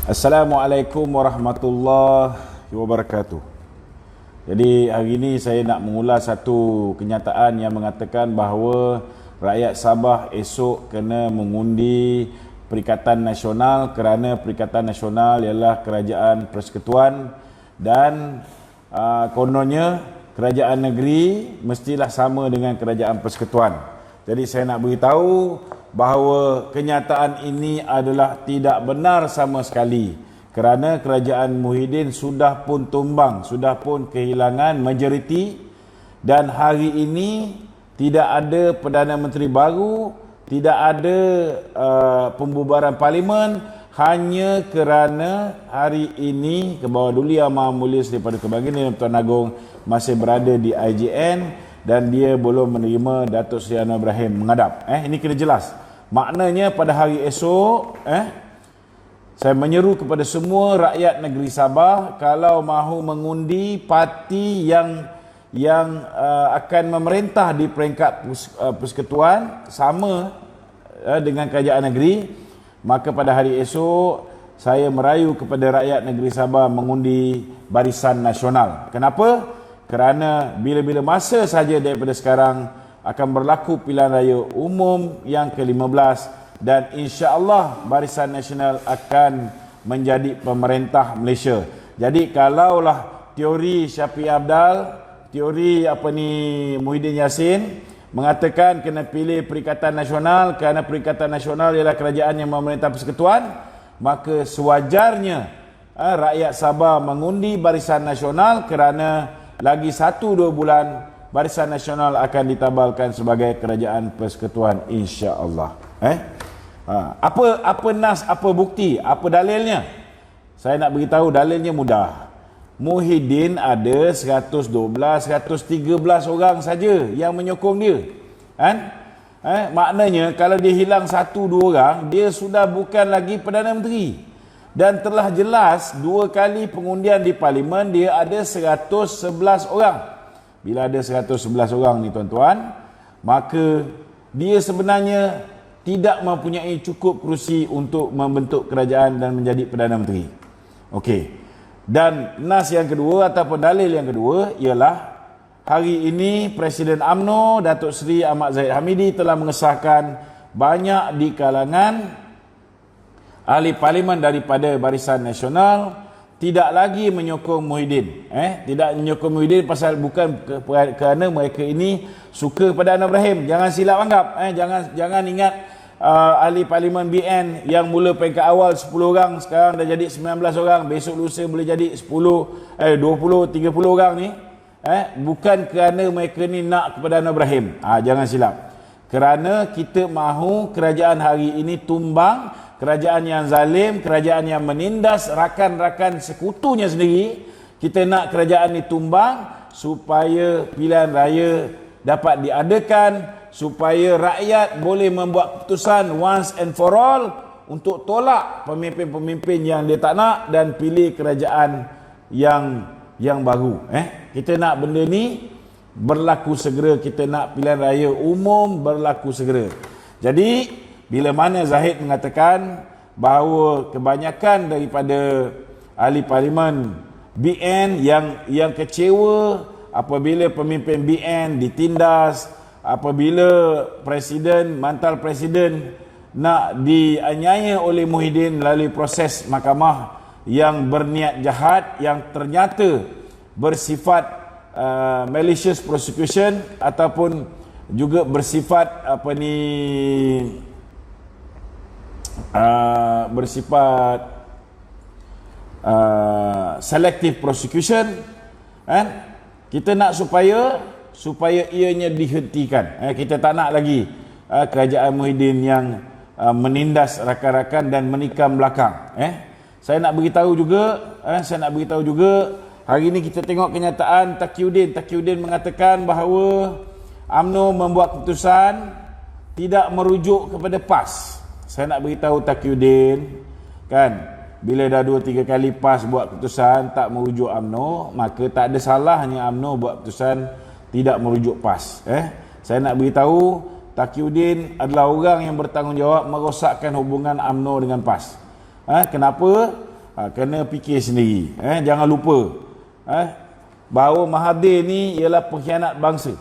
Assalamualaikum warahmatullahi wabarakatuh. Jadi hari ini saya nak mengulas satu kenyataan yang mengatakan bahawa rakyat Sabah esok kena mengundi Perikatan Nasional kerana Perikatan Nasional ialah kerajaan persekutuan dan kononnya kerajaan negeri mestilah sama dengan kerajaan persekutuan. Jadi saya nak beritahu bahawa kenyataan ini adalah tidak benar sama sekali kerana kerajaan Muhyiddin sudah pun tumbang, sudah pun kehilangan majoriti dan hari ini tidak ada Perdana Menteri baru, tidak ada pembubaran parlimen hanya kerana hari ini Kebawah Duli Yang Maha Mulia Seri Paduka Baginda Tuan Agong masih berada di IJN dan dia belum menerima Datuk Seri Anwar Ibrahim menghadap. Ini kena jelas. Maknanya pada hari esok saya menyeru kepada semua rakyat negeri Sabah kalau mahu mengundi parti yang akan memerintah di peringkat persekutuan sama dengan kerajaan negeri, maka pada hari esok saya merayu kepada rakyat negeri Sabah mengundi Barisan Nasional. Kenapa? Kerana bila-bila masa saja daripada sekarang akan berlaku pilihan raya umum yang ke-15 dan insya-Allah Barisan Nasional akan menjadi pemerintah Malaysia. Jadi kalaulah teori Syafiq Abdal, teori Muhyiddin Yassin mengatakan kena pilih Perikatan Nasional kerana Perikatan Nasional ialah kerajaan yang memerintah persekutuan, maka sewajarnya rakyat Sabah mengundi Barisan Nasional kerana lagi 1-2 bulan Barisan Nasional akan ditabalkan sebagai kerajaan persekutuan insya-Allah. Apa nas, apa bukti, apa dalilnya? Saya nak beritahu dalilnya mudah. Muhyiddin ada 112, 113 orang saja yang menyokong dia. Maknanya kalau dia hilang 1-2 orang, dia sudah bukan lagi Perdana Menteri. Dan telah jelas 2 kali pengundian di parlimen dia ada 111 orang. Bila ada 111 orang ni tuan-tuan, maka dia sebenarnya tidak mempunyai cukup kerusi untuk membentuk kerajaan dan menjadi Perdana Menteri. Okey. Dan nas yang kedua ataupun dalil yang kedua ialah hari ini Presiden UMNO Datuk Seri Ahmad Zahid Hamidi telah mengesahkan banyak di kalangan ahli parlimen daripada Barisan Nasional tidak lagi menyokong Muhyiddin. Tidak menyokong Muhyiddin pasal bukan kerana mereka ini suka pada Anwar Ibrahim. Jangan silap anggap. Jangan ingat ahli parlimen BN yang mula peringkat awal 10 orang sekarang dah jadi 19 orang, besok lusa boleh jadi 10, 20, 30 orang ni. Bukan kerana mereka ni nak kepada Anwar Ibrahim. Jangan silap. Kerana kita mahu kerajaan hari ini tumbang, kerajaan yang zalim, kerajaan yang menindas rakan-rakan sekutunya sendiri. Kita nak kerajaan ini tumbang supaya pilihan raya dapat diadakan, supaya rakyat boleh membuat keputusan once and for all untuk tolak pemimpin-pemimpin yang dia tak nak dan pilih kerajaan yang baru. Kita nak benda ni berlaku segera, kita nak pilihan raya umum berlaku segera. Jadi bila mana Zahid mengatakan bahawa kebanyakan daripada ahli parlimen BN yang kecewa apabila pemimpin BN ditindas, apabila presiden, mantan presiden nak dianiaya oleh Muhyiddin melalui proses mahkamah yang berniat jahat, yang ternyata bersifat malicious prosecution ataupun juga bersifat bersifat selective prosecution. Kita nak supaya ianya dihentikan. Kita tak nak lagi kerajaan Muhyiddin yang menindas rakan-rakan dan menikam belakang. Saya nak beritahu juga hari ini kita tengok kenyataan Taqiyuddin mengatakan bahawa UMNO membuat keputusan tidak merujuk kepada PAS. Saya nak beritahu Taqiyuddin, bila dah 2-3 kali PAS buat keputusan tak merujuk UMNO, maka tak ada salahnya UMNO buat keputusan tidak merujuk PAS. Saya nak beritahu Taqiyuddin adalah orang yang bertanggungjawab merosakkan hubungan UMNO dengan PAS. Kenapa? Kena fikir sendiri. Jangan lupa bahawa Mahathir ni ialah pengkhianat bangsa.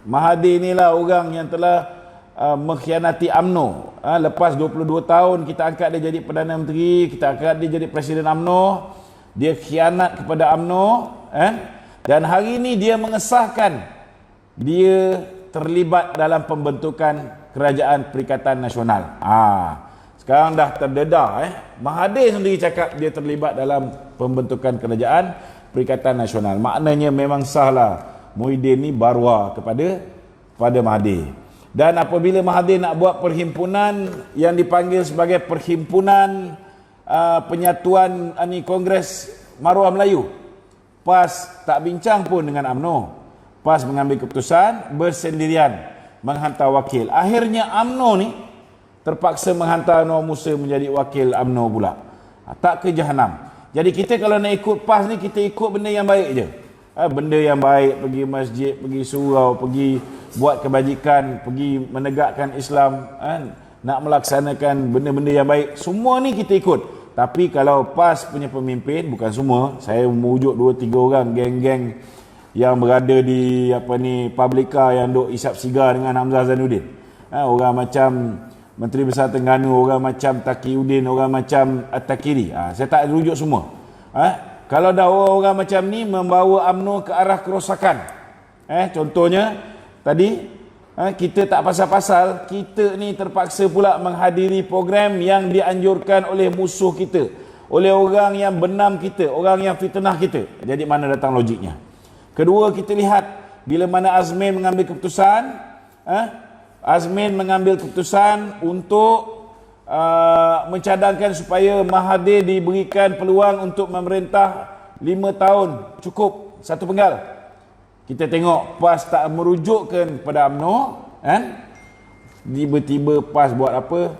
Mahathir inilah orang yang telah mengkhianati UMNO. Lepas 22 tahun kita angkat dia jadi Perdana Menteri, kita angkat dia jadi Presiden UMNO, dia khianat kepada UMNO, dan hari ini dia mengesahkan dia terlibat dalam pembentukan Kerajaan Perikatan Nasional. Sekarang dah terdedah. Mahathir sendiri cakap dia terlibat dalam pembentukan Kerajaan Perikatan Nasional. Maknanya memang sahlah Muhyiddin ni barwa kepada Mahathir. Dan apabila Mahathir nak buat perhimpunan yang dipanggil sebagai Perhimpunan Penyatuan Kongres Maruah Melayu, PAS tak bincang pun dengan UMNO. PAS mengambil keputusan bersendirian menghantar wakil. Akhirnya UMNO ni terpaksa menghantar Anwar Musa menjadi wakil UMNO pula. Tak ke jahanam. Jadi kita kalau nak ikut PAS ni, kita ikut benda yang baik je. Benda yang baik, pergi masjid, pergi surau, pergi buat kebajikan, pergi menegakkan Islam, nak melaksanakan benda-benda yang baik, semua ni kita ikut. Tapi kalau PAS punya pemimpin, bukan semua, saya merujuk 2-3 orang geng-geng yang berada di Publica yang duk isap sigar dengan Hamzah Zainuddin. Orang macam Menteri Besar Terengganu, orang macam Taqiyuddin, orang macam At-Takiri. Saya tak rujuk semua. Kalau dah orang macam ni membawa UMNO ke arah kerosakan. Contohnya tadi kita tak pasal-pasal, kita ni terpaksa pula menghadiri program yang dianjurkan oleh musuh kita, oleh orang yang benam kita, orang yang fitnah kita. Jadi mana datang logiknya? Kedua, kita lihat bila mana Azmin mengambil keputusan, Azmin mengambil keputusan untuk mencadangkan supaya Mahathir diberikan peluang untuk memerintah 5 tahun, cukup satu penggal. Kita tengok PAS tak merujukkan kepada UMNO, tiba-tiba PAS buat apa?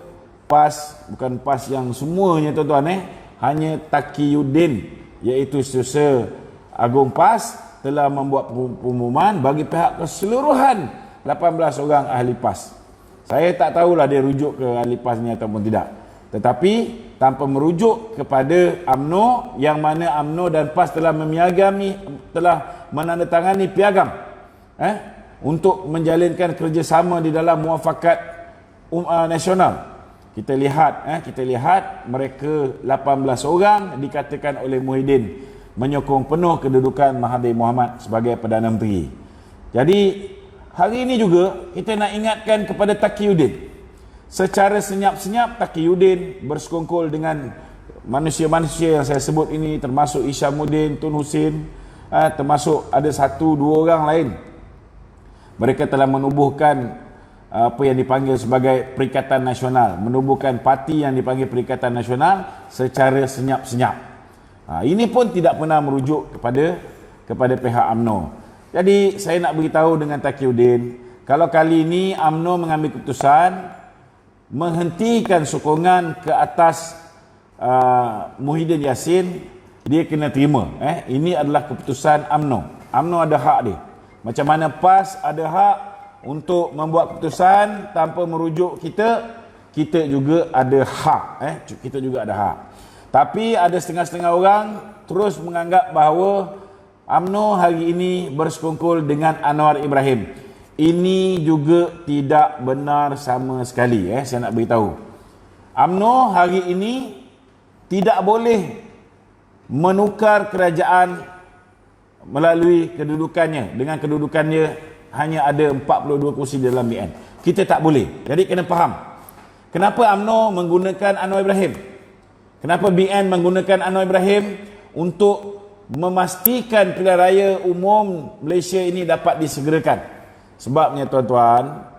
PAS bukan PAS yang semuanya tuan-tuan, hanya Taqiyuddin, iaitu Setiausaha Agung PAS, telah membuat pengumuman bagi pihak keseluruhan 18 orang ahli PAS. Saya tak tahulah dia rujuk ke ahli PAS ni ataupun tidak. Tetapi tanpa merujuk kepada UMNO, yang mana UMNO dan PAS telah telah menandatangani piagam untuk menjalinkan kerjasama di dalam muafakat nasional. Kita lihat mereka 18 orang dikatakan oleh Muhyiddin menyokong penuh kedudukan Mahathir Mohamad sebagai Perdana Menteri. Jadi hari ini juga kita nak ingatkan kepada Taqiyuddin. Secara senyap-senyap Taqiyuddin bersekongkol dengan manusia-manusia yang saya sebut ini, termasuk Isyamuddin, Tun Hussein, termasuk ada 1-2 orang lain. Mereka telah menubuhkan apa yang dipanggil sebagai Perikatan Nasional, menubuhkan parti yang dipanggil Perikatan Nasional secara senyap-senyap. Ini pun tidak pernah merujuk kepada pihak UMNO. Jadi saya nak beritahu dengan Taqiyuddin, kalau kali ini UMNO mengambil keputusan menghentikan sokongan ke atas Muhyiddin Yassin, dia kena terima. Ini adalah keputusan UMNO. UMNO ada hak dia. Macam mana PAS ada hak untuk membuat keputusan tanpa merujuk kita, kita juga ada hak. Kita juga ada hak. Tapi ada setengah-setengah orang terus menganggap bahawa UMNO hari ini bersekongkol dengan Anwar Ibrahim. Ini juga tidak benar sama sekali. Saya nak beritahu, UMNO hari ini tidak boleh menukar kerajaan melalui kedudukannya. Dengan kedudukannya hanya ada 42 kursi dalam BN. Kita tak boleh. Jadi kena faham, kenapa UMNO menggunakan Anwar Ibrahim, kenapa BN menggunakan Anwar Ibrahim untuk memastikan pilihan raya umum Malaysia ini dapat disegerakan. Sebabnya tuan-tuan,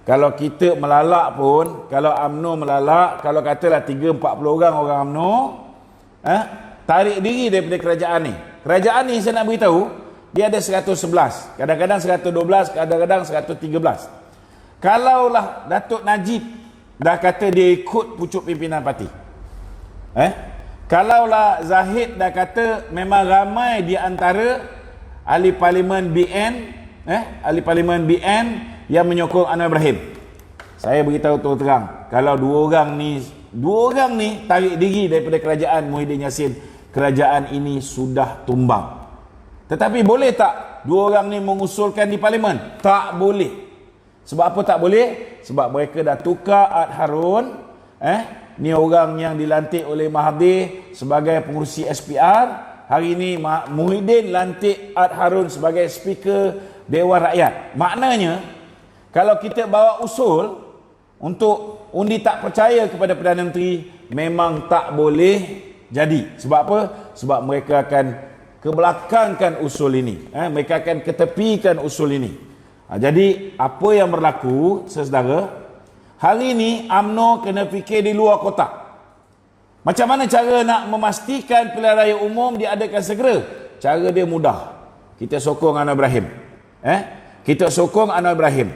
kalau kita melalak pun, kalau UMNO melalak, kalau katalah 30-40 orang UMNO tarik diri daripada kerajaan ni. Kerajaan ni saya nak beritahu, dia ada 111, kadang-kadang 112, kadang-kadang 113. Kalaulah Datuk Najib dah kata dia ikut pucuk pimpinan parti, kalaulah Zahid dah kata memang ramai di antara ahli parlimen BN yang menyokong Anwar Ibrahim, saya beritahu terang-terang, kalau 2 orang ni dua orang ni tarik diri daripada kerajaan Muhyiddin Yassin. Kerajaan ini sudah tumbang. Tetapi boleh tak dua orang ni mengusulkan di parlimen? Tak boleh. Sebab apa tak boleh? Sebab mereka dah tukar Ad Harun, ni orang yang dilantik oleh Mahathir sebagai pengurusi SPR. Hari ini Muhyiddin lantik Ad Harun sebagai Speaker Dewan Rakyat. Maknanya, kalau kita bawa usul untuk undi tak percaya kepada Perdana Menteri, memang tak boleh jadi. Sebab apa? Sebab mereka akan kebelakangkan usul ini. Mereka akan ketepikan usul ini. Jadi, apa yang berlaku, saudara, hari ini UMNO kena fikir di luar kotak. Macam mana cara nak memastikan pilihan raya umum diadakan segera? Cara dia mudah. Kita sokong Anwar Ibrahim. Kita sokong Anwar Ibrahim.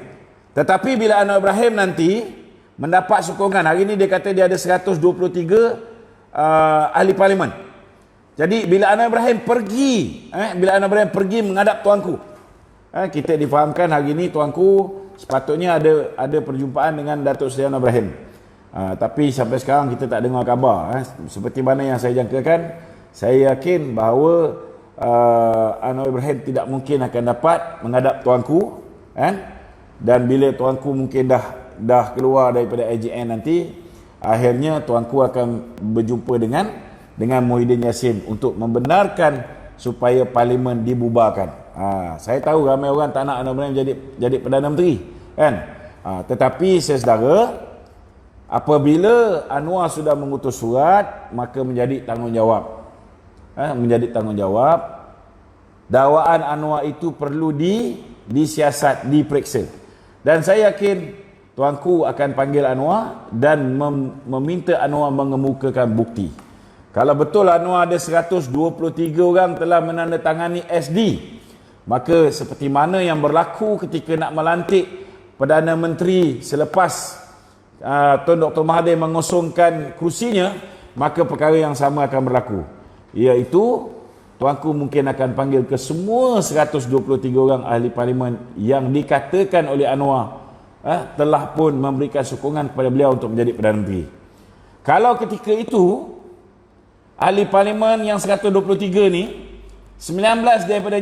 Tetapi bila Anwar Ibrahim nanti mendapat sokongan, hari ini dia kata dia ada 123 ahli parlimen. Jadi bila Anwar Ibrahim pergi, menghadap tuanku, kita difahamkan hari ini tuanku sepatutnya ada perjumpaan dengan Datuk Seri Anwar Ibrahim. Tapi sampai sekarang kita tak dengar khabar. Seperti mana yang saya jangkakan, saya yakin bahawa Anwar Ibrahim tidak mungkin akan dapat menghadap tuanku, dan bila tuanku mungkin dah keluar daripada AJN nanti, akhirnya tuanku akan berjumpa dengan Muhyiddin Yassin untuk membenarkan supaya parlimen dibubarkan. Saya tahu ramai orang tak nak Anwar Ibrahim jadi Perdana Menteri, kan? Tetapi saudara, apabila Anwar sudah mengutus surat, maka menjadi tanggungjawab. Menjadi tanggungjawab. Dakwaan Anwar itu perlu disiasat, diperiksa. Dan saya yakin tuanku akan panggil Anwar dan meminta Anwar mengemukakan bukti. Kalau betul Anwar ada 123 orang telah menandatangani SD, maka seperti mana yang berlaku ketika nak melantik Perdana Menteri selepas Tuan Dr. Mahathir mengosongkan kursinya, maka perkara yang sama akan berlaku, iaitu tuanku mungkin akan panggil ke semua 123 orang ahli parlimen yang dikatakan oleh Anwar telah pun memberikan sokongan kepada beliau untuk menjadi Perdana Menteri. Kalau ketika itu ahli parlimen yang 123 ni, 19 daripada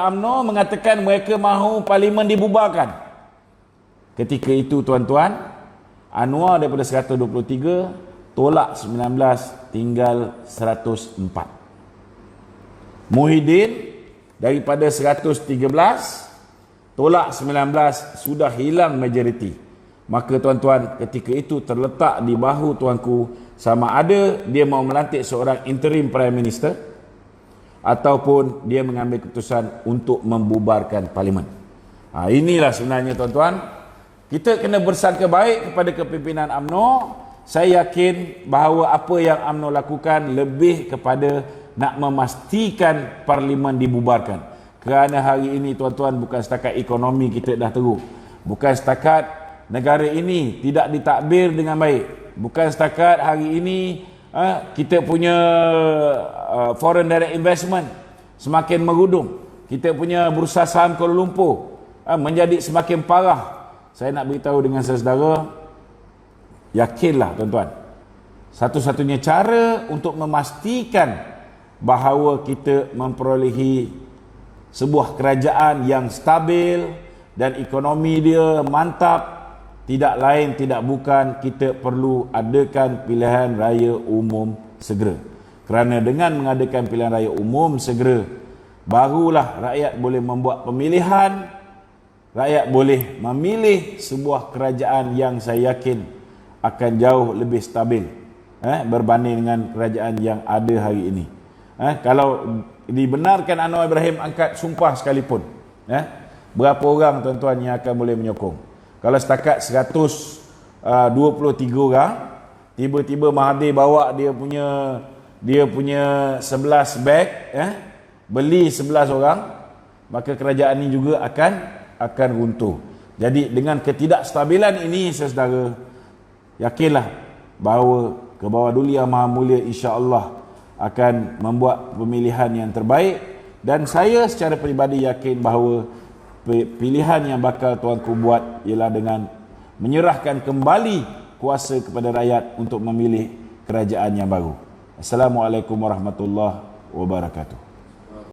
UMNO mengatakan mereka mahu parlimen dibubarkan. Ketika itu tuan-tuan, Anwar daripada 123 tolak 19, tinggal 104. Muhyiddin daripada 113 tolak 19, sudah hilang majoriti. Maka tuan-tuan, ketika itu terletak di bahu tuanku sama ada dia mau melantik seorang interim Prime Minister ataupun dia mengambil keputusan untuk membubarkan parlimen. Inilah sebenarnya tuan-tuan, kita kena bersangka baik kepada kepimpinan UMNO. Saya yakin bahawa apa yang UMNO lakukan lebih kepada nak memastikan parlimen dibubarkan. Kerana hari ini tuan-tuan, bukan setakat ekonomi kita dah teruk, bukan setakat negara ini tidak ditadbir dengan baik, bukan setakat hari ini kita punya foreign direct investment semakin merudum, kita punya bursa saham Kuala Lumpur menjadi semakin parah. Saya nak beritahu dengan saudara, yakinlah tuan-tuan, satu-satunya cara untuk memastikan bahawa kita memperolehi sebuah kerajaan yang stabil dan ekonomi dia mantap, tidak lain tidak bukan kita perlu adakan pilihan raya umum segera. Kerana dengan mengadakan pilihan raya umum segera, barulah rakyat boleh membuat pemilihan, rakyat boleh memilih sebuah kerajaan yang saya yakin akan jauh lebih stabil berbanding dengan kerajaan yang ada hari ini. Kalau dibenarkan Anwar Ibrahim angkat sumpah sekalipun, berapa orang tuan-tuan yang akan boleh menyokong? Kalau setakat 123 orang, tiba-tiba Mahathir bawa dia punya 11 beg, beli 11 orang, maka kerajaan ini juga akan runtuh. Jadi dengan ketidakstabilan ini, saudara, yakinlah bahawa Kebawah Yang Maha Mulia insya-Allah akan membuat pemilihan yang terbaik, dan saya secara peribadi yakin bahawa pilihan yang bakal tuanku buat ialah dengan menyerahkan kembali kuasa kepada rakyat untuk memilih kerajaan yang baru. Assalamualaikum warahmatullahi wabarakatuh.